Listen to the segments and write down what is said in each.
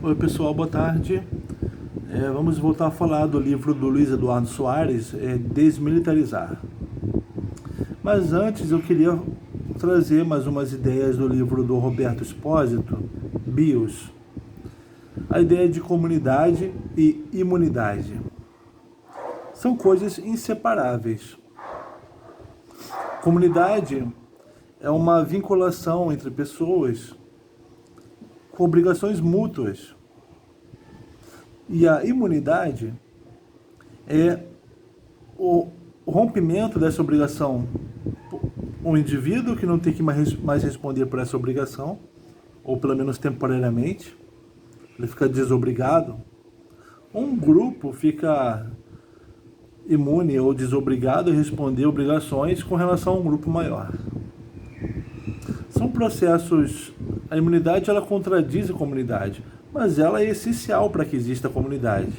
Oi pessoal, boa tarde. Vamos voltar a falar do livro do Luiz Eduardo Soares, Desmilitarizar. Mas antes eu queria trazer mais umas ideias do livro do Roberto Espósito, BIOS. A ideia de comunidade e imunidade. São coisas inseparáveis. Comunidade é uma vinculação entre pessoas com obrigações mútuas. E a imunidade é o rompimento dessa obrigação. Um indivíduo que não tem que mais responder por essa obrigação, ou pelo menos temporariamente, ele fica desobrigado. Um grupo fica imune ou desobrigado a responder obrigações com relação a um grupo maior. São processos. A imunidade ela contradiz a comunidade, mas ela é essencial para que exista a comunidade.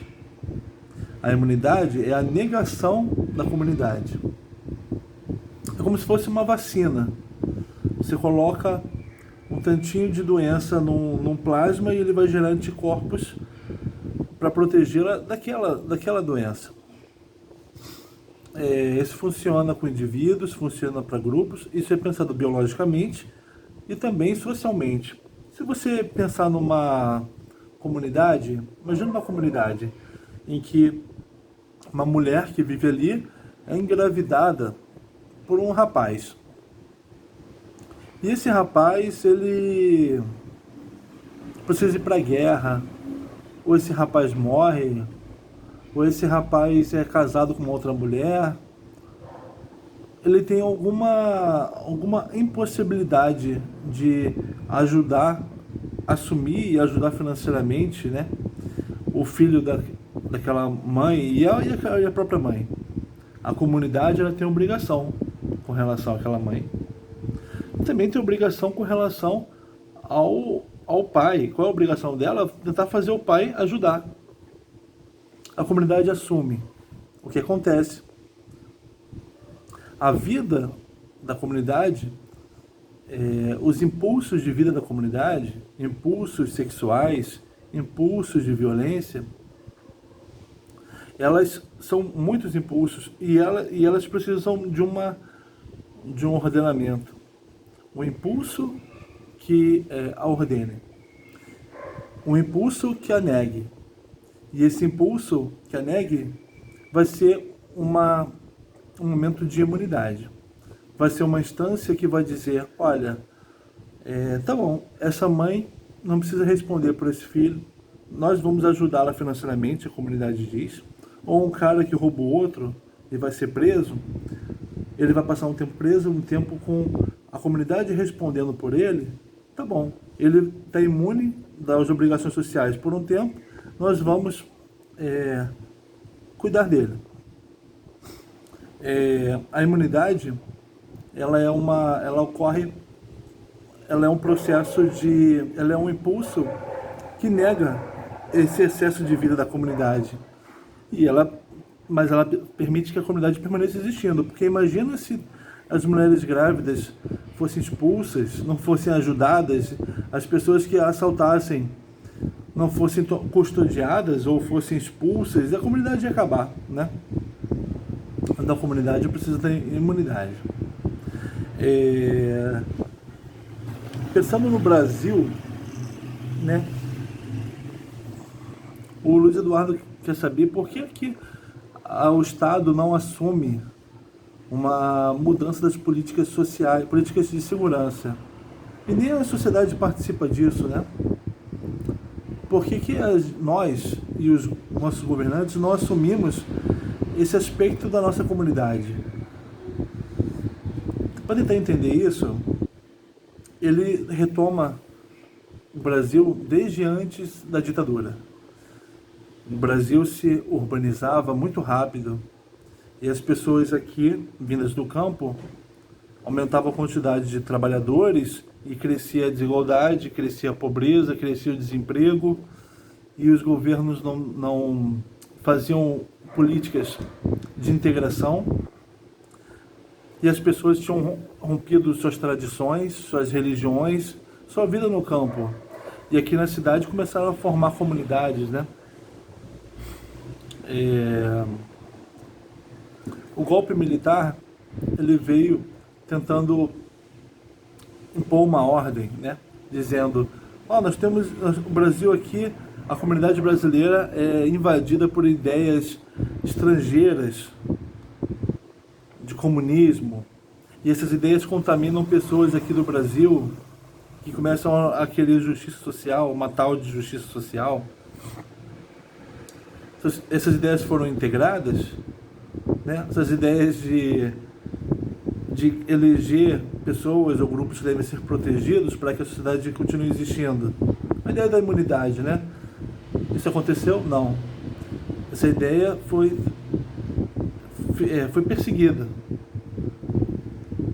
A imunidade é a negação da comunidade. É como se fosse uma vacina. Você coloca um tantinho de doença num plasma e ele vai gerar anticorpos para protegê-la daquela doença. Isso funciona com indivíduos, funciona para grupos, isso é pensado biologicamente e também socialmente. Se você pensar numa comunidade, imagina uma comunidade em que uma mulher que vive ali é engravidada por um rapaz. E esse rapaz, ele precisa ir para a guerra, ou esse rapaz morre, ou esse rapaz é casado com uma outra mulher, ele tem alguma impossibilidade de ajudar, assumir e ajudar financeiramente, né, o filho daquela mãe e a própria mãe. A comunidade ela tem obrigação com relação àquela mãe. Também tem obrigação com relação ao pai. Qual é a obrigação dela? Tentar fazer o pai ajudar. A comunidade assume. O que acontece? A vida da comunidade, os impulsos de vida da comunidade, impulsos sexuais, impulsos de violência, elas são muitos impulsos e elas precisam de um ordenamento. Um impulso que a ordene. Um impulso que a negue. E esse impulso que a negue vai ser um momento de imunidade. Vai ser uma instância que vai dizer, olha, tá bom, essa mãe não precisa responder por esse filho, nós vamos ajudá-la financeiramente, a comunidade diz. Ou um cara que rouba o outro e vai ser preso, ele vai passar um tempo preso, um tempo com a comunidade respondendo por ele, tá bom, ele está imune das obrigações sociais por um tempo, nós vamos cuidar dele. A imunidade, ela é um processo ela é um impulso que nega esse excesso de vida da comunidade. Mas ela permite que a comunidade permaneça existindo, porque imagina se as mulheres grávidas fossem expulsas, não fossem ajudadas, as pessoas que a assaltassem não fossem custodiadas ou fossem expulsas, a comunidade ia acabar, né? Da comunidade precisa ter imunidade. Pensando no Brasil, né? O Luiz Eduardo quer saber por que o Estado não assume uma mudança das políticas sociais, políticas de segurança. E nem a sociedade participa disso, né? Por que nós e os nossos governantes não assumimos esse aspecto da nossa comunidade? Para tentar entender isso, ele retoma o Brasil desde antes da ditadura. O Brasil se urbanizava muito rápido e as pessoas aqui, vindas do campo, aumentavam a quantidade de trabalhadores e crescia a desigualdade, crescia a pobreza, crescia o desemprego e os governos não faziam políticas de integração e as pessoas tinham rompido suas tradições, suas religiões, sua vida no campo. E aqui na cidade começaram a formar comunidades, né? O golpe militar, ele veio tentando impor uma ordem, né? Dizendo, nós temos o Brasil aqui, a comunidade brasileira é invadida por ideias estrangeiras de comunismo, e essas ideias contaminam pessoas aqui do Brasil que começam a querer justiça social, uma tal de justiça social. Essas ideias foram integradas, né? Essas ideias de eleger pessoas ou grupos que devem ser protegidos para que a sociedade continue existindo. A ideia da imunidade, né? Isso aconteceu? Não. Essa ideia foi perseguida.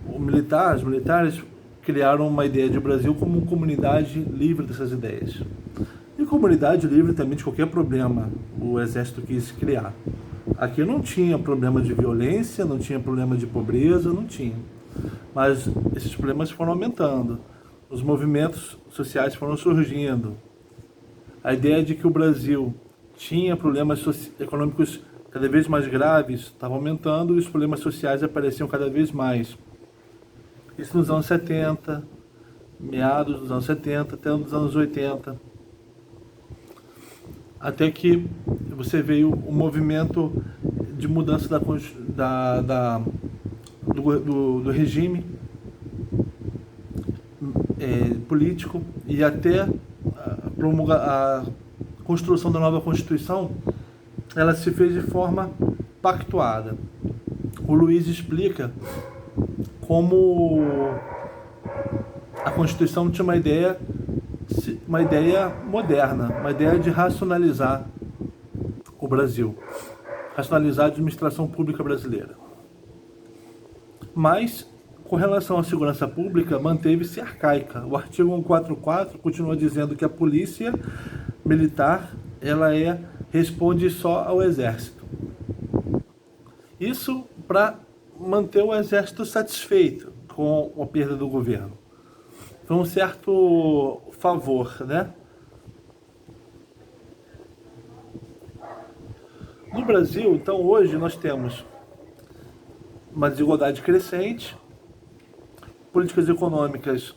Os militares criaram uma ideia de Brasil como uma comunidade livre dessas ideias. E comunidade livre também de qualquer problema o exército quis criar. Aqui não tinha problema de violência, não tinha problema de pobreza, não tinha. Mas esses problemas foram aumentando. Os movimentos sociais foram surgindo. A ideia de que o Brasil tinha problemas econômicos cada vez mais graves estava aumentando e os problemas sociais apareciam cada vez mais. Isso nos anos 70, meados dos anos 70, até nos anos 80. Até que você veio o movimento de mudança do regime político e até a construção da nova Constituição, ela se fez de forma pactuada. O Luiz explica como a Constituição tinha uma ideia moderna, uma ideia de racionalizar o Brasil, racionalizar a administração pública brasileira. Mas, com relação à segurança pública, manteve-se arcaica. O artigo 144 continua dizendo que a polícia militar responde só ao exército. Isso para manter o exército satisfeito com a perda do governo. Foi um certo favor, né? No Brasil, então, hoje nós temos uma desigualdade crescente, políticas econômicas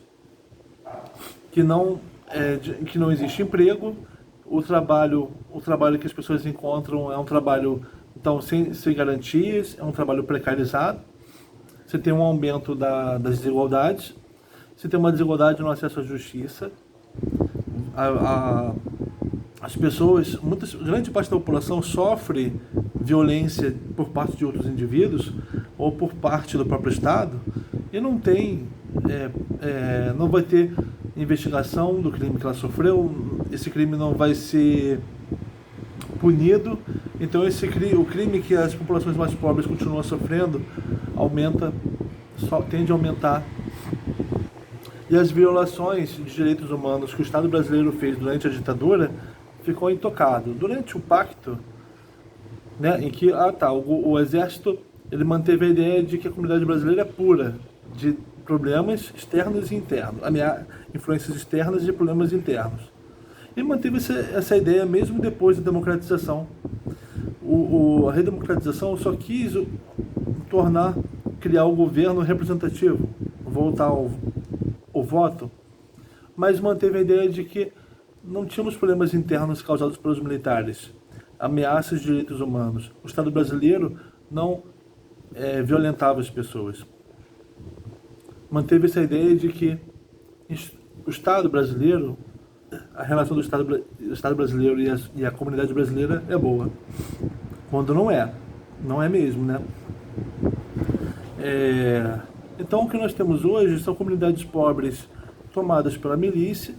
que não existe emprego, o trabalho que as pessoas encontram é um trabalho, então, sem garantias, é um trabalho precarizado. Você tem um aumento das desigualdades, você tem uma desigualdade no acesso à justiça. As pessoas, grande parte da população sofre violência por parte de outros indivíduos ou por parte do próprio Estado e não vai ter investigação do crime que ela sofreu, esse crime não vai ser punido, então o crime que as populações mais pobres continuam sofrendo tende a aumentar. E as violações de direitos humanos que o Estado brasileiro fez durante a ditadura ficou intocado. Durante o pacto, né, em que o exército ele manteve a ideia de que a comunidade brasileira é pura de problemas externos e internos, influências externas e problemas internos. E manteve essa ideia mesmo depois da democratização. A redemocratização só quis criar o governo representativo, voltar ao voto, mas manteve a ideia de que não tínhamos problemas internos causados pelos militares, ameaças de direitos humanos. O Estado brasileiro não violentava as pessoas. Manteve essa ideia de que o Estado brasileiro, a relação do Estado brasileiro e a comunidade brasileira é boa. Quando não é mesmo, né? Então, o que nós temos hoje são comunidades pobres tomadas pela milícia,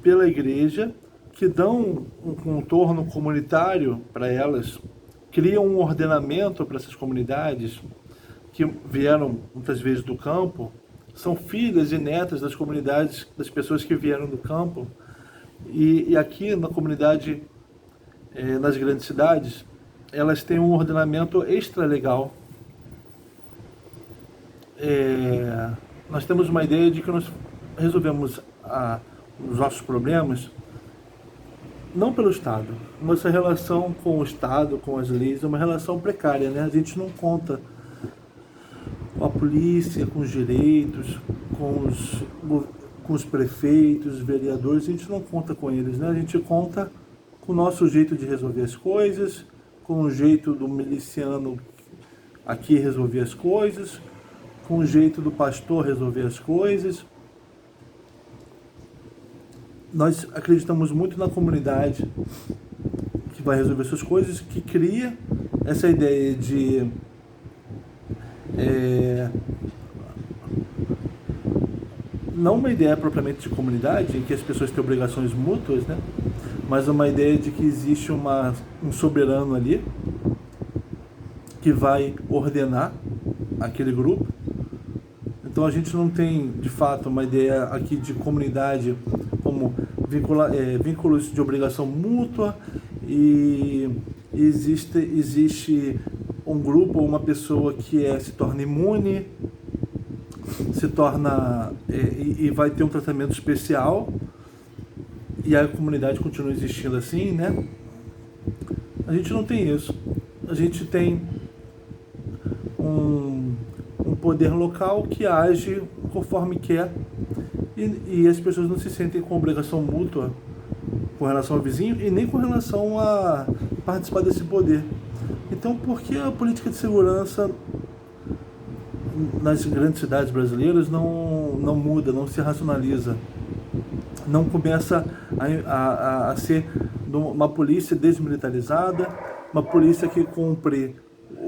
pela igreja, que dão um contorno comunitário para elas, criam um ordenamento para essas comunidades que vieram muitas vezes do campo, são filhas e netas das comunidades, das pessoas que vieram do campo, e aqui na comunidade, nas grandes cidades, elas têm um ordenamento extralegal. Nós temos uma ideia de que nós resolvemos os nossos problemas, não pelo Estado. Nossa relação com o Estado, com as leis, é uma relação precária, né? A gente não conta com a polícia, com os direitos, com os prefeitos, os vereadores, a gente não conta com eles, né? A gente conta com o nosso jeito de resolver as coisas, com o jeito do miliciano aqui resolver as coisas, com o jeito do pastor resolver as coisas. Nós acreditamos muito na comunidade que vai resolver essas coisas, que cria essa ideia de não uma ideia propriamente de comunidade, em que as pessoas têm obrigações mútuas, né? Mas uma ideia de que existe um soberano ali que vai ordenar aquele grupo. Então a gente não tem, de fato, uma ideia aqui de comunidade como vínculos de obrigação mútua e existe um grupo ou uma pessoa que se torna imune, e vai ter um tratamento especial e a comunidade continua existindo assim, né? A gente não tem isso. A gente tem um poder local que age conforme quer e as pessoas não se sentem com obrigação mútua com relação ao vizinho e nem com relação a participar desse poder. Então, por que a política de segurança nas grandes cidades brasileiras não muda, não se racionaliza, não começa a ser uma polícia desmilitarizada, uma polícia que cumpre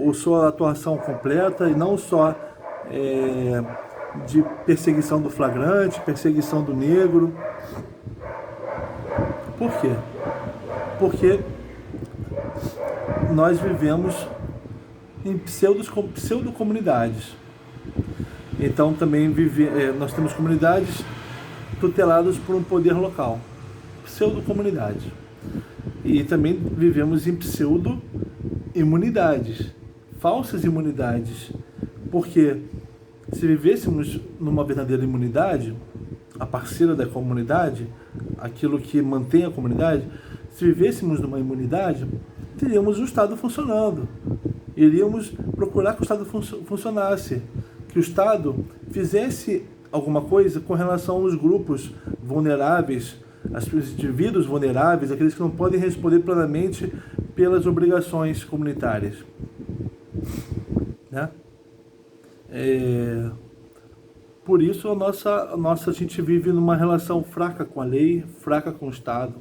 a sua atuação completa e não só de perseguição do flagrante, perseguição do negro? Por quê? Porque nós vivemos em pseudo-comunidades. Então também nós temos comunidades tuteladas por um poder local, pseudo-comunidades. E também vivemos em pseudo-imunidades, falsas imunidades. Porque se vivêssemos numa verdadeira imunidade, a parceira da comunidade, aquilo que mantém a comunidade, se vivêssemos numa imunidade, teríamos o Estado funcionando. Iríamos procurar que o Estado funcionasse, que o Estado fizesse alguma coisa com relação aos grupos vulneráveis, aos indivíduos vulneráveis, aqueles que não podem responder plenamente pelas obrigações comunitárias, né? Por isso a gente vive numa relação fraca com a lei, fraca com o Estado,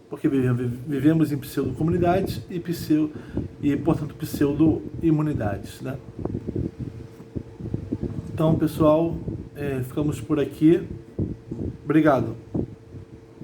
porque vivemos em pseudo-comunidades e portanto, pseudo-imunidades, né? Então, pessoal, ficamos por aqui. Obrigado.